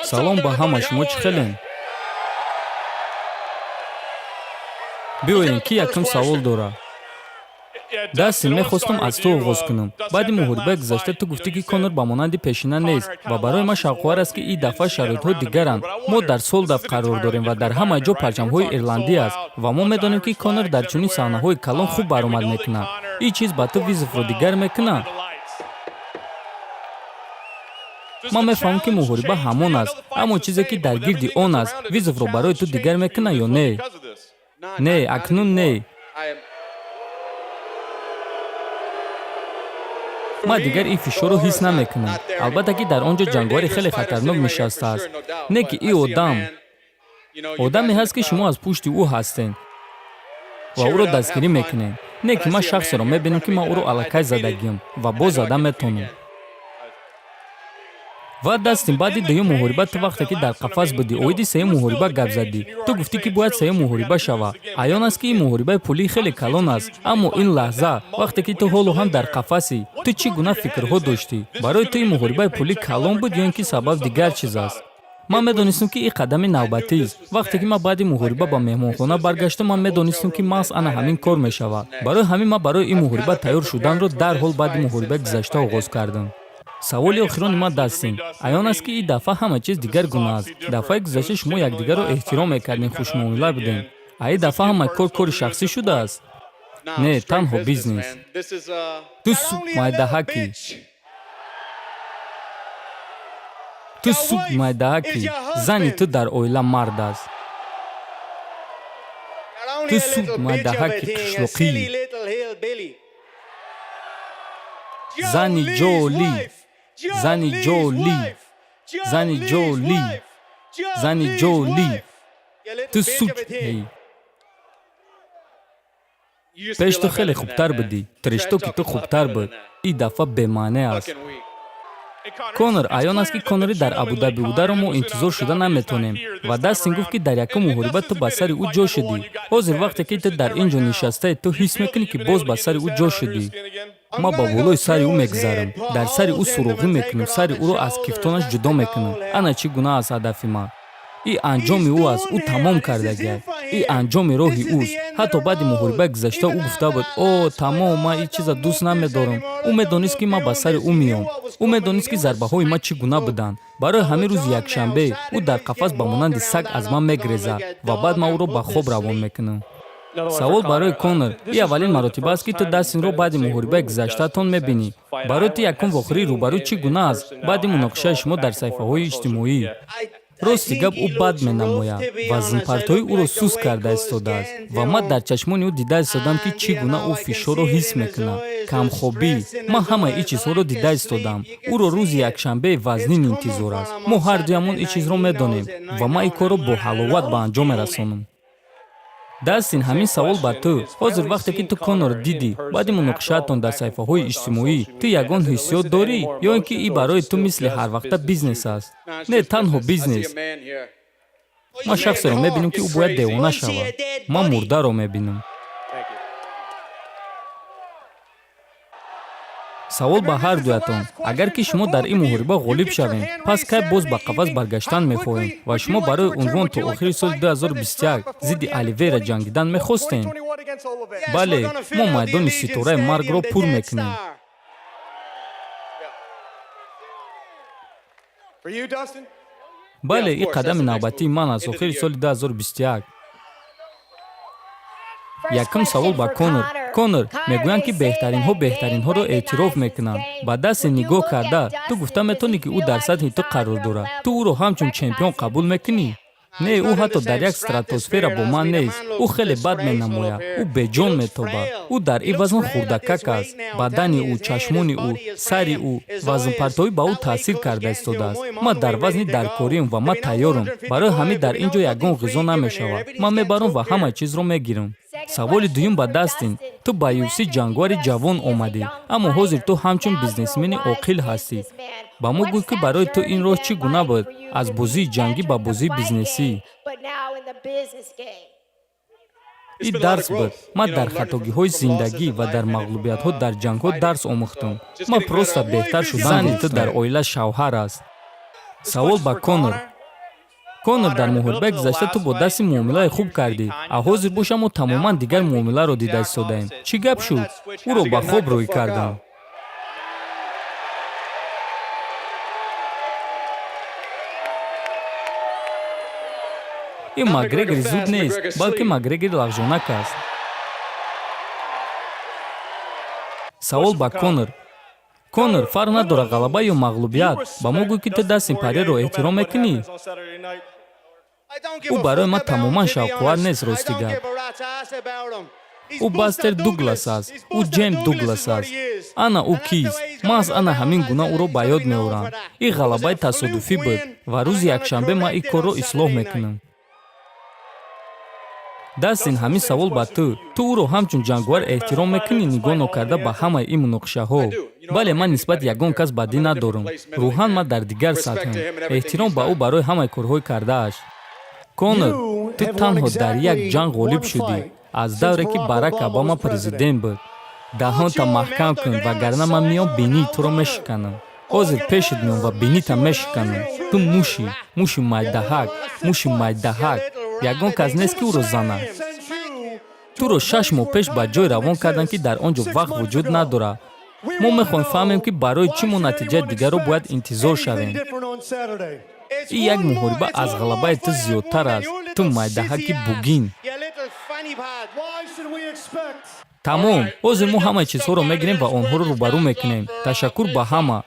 салом ба ҳама шумо чӣ хелен? биёен ки якум савол дора. Дастин, мехостам аз ту оғоз кунам. Баъди муҳорибаи гузашта ту гуфтӣ ки Конор ба монанди пешина нест ва барои ман шавқовар аст ки ин дафъа шароитҳо дигаранд. Мо дар Солдав қарор дорем ва дар ҳама ҷо парчамҳои ирландӣ аст ва мо медонем ки Конор дар чунин саҳнаҳои калон хуб баромад мекунад. Ин чиз ба ту визовро дигар мекунад? ман мефаҳмам ки муҳориба ҳамон аст, аммо чизе ки дар гирди он аст, визовро барои ту дигар мекунад ё не? Не, акнун не. ман дигар ин фишорро ҳис намекунам. Албатта ки дар он ҷо ҷангори хеле хатарнок нишастааст. Не ки ин одаме ҳаст ки шумо аз пушти ӯ ҳастен ва ӯро дастгирӣ мекунем. Не ки ман шахсеро мебинам ки ман ӯро аллакай задагиам ва боз зада метонам. ва Дастин, баъди дуюм муҳориба ту вақте ки дар қафас будӣ, оиди сеюм муҳориба гап задӣ. Ту гуфтӣ ки бояд сеюм муҳориба шава. Аён аст ки ин муҳорибаи пулӣ хеле калон аст, аммо ин лаҳза, вақте ки ту ҳоло ҳам дар қафасӣ, ту чӣ гуна фикрҳо доштӣ? Барои ту ин муҳорибаи пулӣ калон буд ё ин ки сабаб дигар чиз аст? ман медонистам ки ин қадами навбатист. Вақте ки ман баъди муҳориба ба меҳмонхона баргаштам, ман медонистам ки маҳз ана ҳамин кор мешавад. Барои ҳамин ман барои ин муҳориба тайёр шуданро дарҳол баъди муҳорибаи гузашта оғоз кардам. саволи охирони ман, Дастин, аён аст ки ин дафъа ҳама чиз дигар гуна аст. Дафъаи гузашта шумо якдигарро эҳтиром мекардем, хушмуомила будем. Ин дафъа ҳама кор кори шахсӣ шудааст? Не, танҳо бизнес. Ту суд майдаҳаки. Ту суд майдаҳаки. Зани ту дар оила мард аст. Ту суд майдаҳаки қишлоқӣ. Зани ҷолӣ. Зани ҷолӣ. Зани ҷолӣ. Зани ҷолӣ. Ту суд. пеш ту хеле хубтар будӣ. Тирешту ки ту хубтар буд. Ин дафъа бемаъне аст. Конор, аён аст ки Конори дар Абудаби бударо мо интизор шуда наметонем. Ва Дастин гуфт ки дар якум муҳориба ту ба сари ӯ ҷо шудӣ. Ҳозир вақте ки ту дар ин ҷо нишастаи, ту ҳис мекунӣ ки боз ба сари ӯ ҷо шудӣ. ман ба болои сари ӯ мегузарам. Дар сари ӯ суроғӣ мекунам, сари ӯро аз кифтонаш ҷудо мекунам. Ана чӣ гуна аст ҳадафи ман. ин анҷоми ӯ аст, ӯ тамом кардагиад. ин анҷоми роҳи ӯст. ҳатто баъди муҳорибаи гузашта ӯ гуфта буд: о, тамом, ман ин чиза дӯст намедорам. ӯ медонист ки ман ба сари ӯ меом. ӯ медонист ки зарбаҳои ман чӣ гуна буданд. барои ҳамин рӯзи якшанбе ӯ дар қафас ба монанди саг аз ман мегрезад ва баъд ман ӯро ба хоб равон мекунам. савол барои Конор: ин аввалин маротиба аст ки ту Дастинро баъди муҳорибаи гузаштаатон мебинӣ. барои ту якум вохӯрии рӯбарӯ чӣ гуна аст баъди муноқишаи шумо дар саҳифаҳои иҷтимоӣ? рости гап ӯ бад менамояд ва зинпартои ӯро суст карда истодааст ва ман дар чашмони ӯ дида истодам ки чӣ гуна ӯ фишорро ҳис мекунад. камхобӣ, ман ҳамаи ин чизҳоро дида истодам. ӯро рӯзи якшанбе вазнин интизор аст. мо ҳардуямон ин чизро медонем ва ман ин корро бо ҳаловат ба анҷом мерасонам. Дастин, ҳамин савол ба ту. Ҳозир вақте ки ту Конор дидӣ, баъди муноқишаатон дар саҳифаҳои иҷтимоӣ, ту ягон ҳиссиёт дорӣ ё ин ки ин барои ту мисли ҳарвақта бизнес аст? Не, танҳо бизнес. ман шахсеро мебинам ки ӯ бояд девона шавад. ман мурдаро мебинам. савол ба ҳар дуятон. агар ки шумо дар ин муҳориба ғолиб шавем, пас кай боз ба қафас баргаштан мехоҳем ва шумо барои унвон то охири соли 2021 зидди Оливера ҷангидан мехостем? бале, мо майдони ситораи маргро пур мекунем. бале, ин қадами навбатии ман аст охири соли 2021. якум савол ба Конор. Конор, мегӯянд ки беҳтаринҳо беҳтаринҳоро эътироф мекунанд. ба Дастин нигоҳ карда, ту гуфта метавонӣ ки ӯ дар сатҳи ту қарор дорад. Ту ӯро ҳамчун чемпион қабул мекунӣ? Не, ӯ ҳатто дар як стратосфера бо ман нест. ӯ хеле бад менамояд. ӯ беҷон метобад. ӯ дар ивазн хурдакак аст. бадани ӯ, чашмони ӯ, сари ӯ, вазнпартоӣ ба ӯ таъсир карда истодааст. ман дар вазни даркориам ва ман тайёрам. барои ҳамин дар ин ҷо ягон ғизо намешавад. ман мебарам ва ҳама чизро мегирам. саволи дуюм ба Дастин. ту ба UFC ҷангвари ҷавон омадӣ, аммо ҳозир ту ҳамчун бизнесмени оқил ҳастӣ. ба мо гӯй ки барои ту ин роҳ чӣ гуна буд, аз бозии ҷангӣ ба бозии бизнесӣ? ин дарс буд. ман дар хатогиҳои зиндагӣ ва дар мағлубиятҳо дар ҷангҳо дарс омӯхтам. ман просто беҳтар шудам. зани ту дар оила шавҳар аст. савол ба Конор. конор дар муҳорибаи гузашта ту бо дасти муомилаи хуб кардӣ, а ҳозир боша мо тамоман дигар муомиларо дида истодаем. Чӣ гап шуд? Ӯро ба хоб рӯй кардам. ин макгрегори зуд нест, балки макгрегори лағжонак аст. савол ба конор. конор, фарқ надорад ғалаба ё мағлубият, ба мо гӯй ки ту дастин париро эҳтиром мекунӣ. ӯ барои ман тамоман шавқувар нест, рости гап. ӯ Бастер Дуглас аст, ӯ Ҷеймс Дуглас аст. ана ӯ кист? ман аз ана ҳамин гуна ӯро ба ёд меорам. ин ғалабаи тасодуфӣ буд ва рӯзи якшанбе ман ин корро ислоҳ мекунам. дастин, ҳамин савол ба ту. Ту ӯро ҳамчун ҷангувар эҳтиром мекунӣ нигоҳ нокарда ба ҳамаи ин муноқишаҳо? бале, ман нисбат ягон кас бадӣ надорам. рӯҳан ман дар дигар сатҳам. эҳтиром ба ӯ барои ҳамаи корҳои кардааш. конор, ту танҳо дар як ҷанг ғолиб шудӣ, аз давре ки Барак Обама президент буд. даҳонта маҳкам кун, вагарна ман меом бинии туро мешиканам. ҳозир пешит меом ва бинита мешиканам. ту муши майдаҳак, муши майдаҳак. ягон кас нест ки ӯро занад. туро 6 моҳ пеш ба ҷой равон карданд ки дар он ҷо вақт вуҷуд надорад. мо мехоҳем фаҳмем ки барои чӣ мо натиҷаи дигарро бояд интизор шавем. ин як муҳориба аз ғалабаи ту зиёдтар аст. ту майдаҳаки бугин. тамом. ҳозир мо ҳамаи чизҳоро мегирем ва онҳоро рӯбарӯ мекунем. ташаккур ба ҳама.